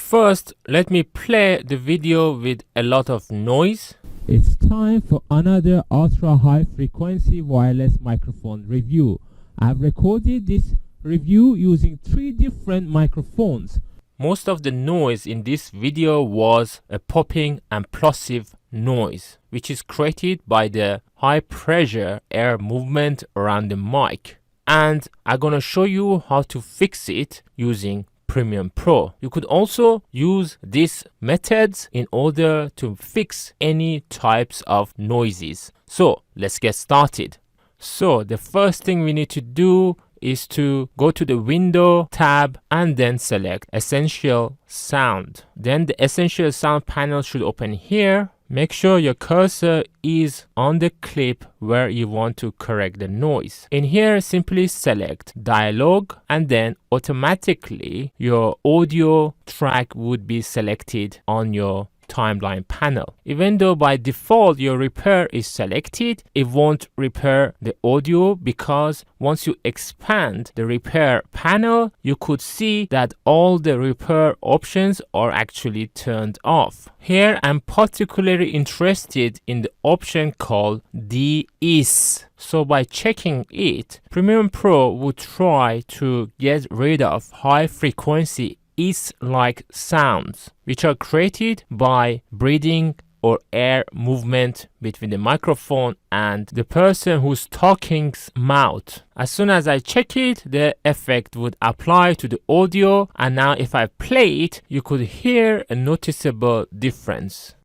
First, let me play the video with a lot of noise. It's time for another ultra high frequency wireless microphone review. I've recorded this review using 3 different microphones. Most of the noise in this video was a popping and plosive noise, which is created by the high pressure air movement around the mic. And I'm gonna show you how to fix it using Premiere Pro. You could also use these methods in order to fix any types of noises. So let's get started. So the first thing we need to do is to go to the window tab and then select Essential Sound. Then the Essential Sound panel should open here. Make sure your cursor is on the clip where you want to correct the noise. In here, simply select Dialogue and then automatically your audio track would be selected on your timeline panel. Even though by default your repair is selected, it won't repair the audio because once you expand the repair panel, you could see that all the repair options are actually turned off. Here I'm particularly interested in the option called DeEss. So by checking it, Premiere Pro would try to get rid of high frequency ess-like sounds, which are created by breathing or air movement between the microphone and the person who's talking's mouth. As soon as I check it, the effect would apply to the audio, and now if I play it, you could hear a noticeable difference.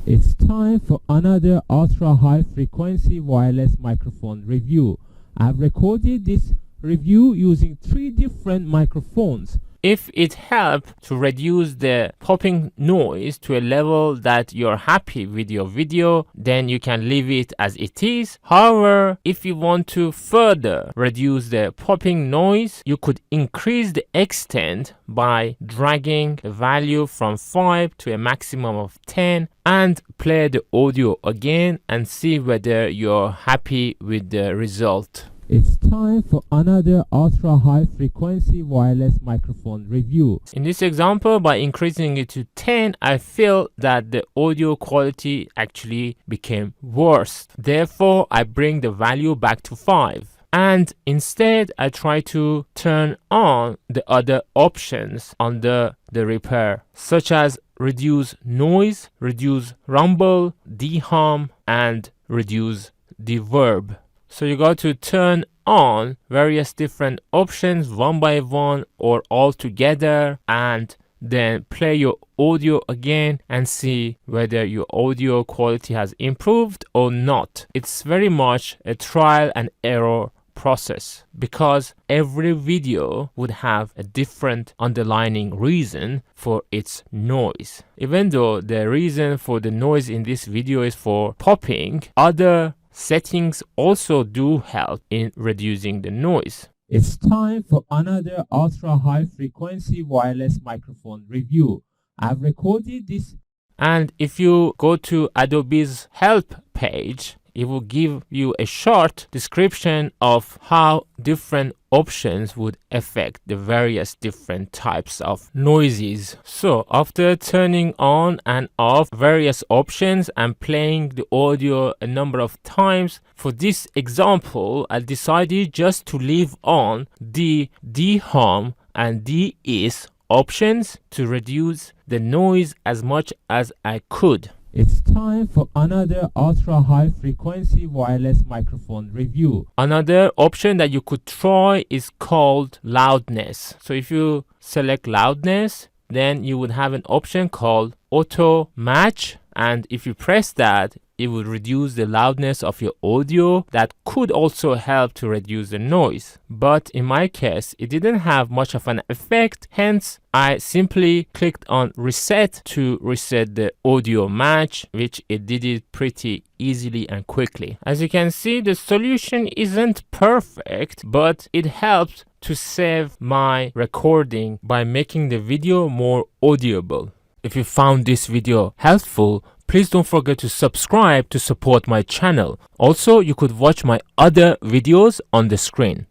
It's time for another ultra high frequency wireless microphone review. I've recorded this review using 3 different microphones. If it helps to reduce the popping noise to a level that you're happy with your video, then you can leave it as it is. However, if you want to further reduce the popping noise, you could increase the extent by dragging the value from 5 to a maximum of 10 and play the audio again and see whether you're happy with the result. It's time for another ultra high frequency wireless microphone review. In this example, by increasing it to 10, I feel that the audio quality actually became worse. Therefore, I bring the value back to 5. And instead, I try to turn on the other options under the repair, such as reduce noise, reduce rumble, DeHum, and reduce reverb. So you got to turn on various different options one by one or all together, and then play your audio again and see whether your audio quality has improved or not. It's very much a trial and error process because every video would have a different underlining reason for its noise. Even though the reason for the noise in this video is for popping, other settings also do help in reducing the noise. It's time for another ultra high frequency wireless microphone review. I've recorded this. And if you go to Adobe's help page, it will give you a short description of how different options would affect the various different types of noises. So after turning on and off various options and playing the audio a number of times, for this example, I decided just to leave on the DeHum and DeEss options to reduce the noise as much as I could. It's time for another ultra high frequency wireless microphone review. Another option that you could try is called loudness. So if you select loudness, then you would have an option called auto match, and if you press that, it would reduce the loudness of your audio. That could also help to reduce the noise, but in my case it didn't have much of an effect, hence I simply clicked on reset to reset the audio match, which it did it pretty easily and quickly. As you can see, the solution isn't perfect, but it helps to save my recording by making the video more audible. If you found this video helpful, please don't forget to subscribe to support my channel. Also, you could watch my other videos on the screen.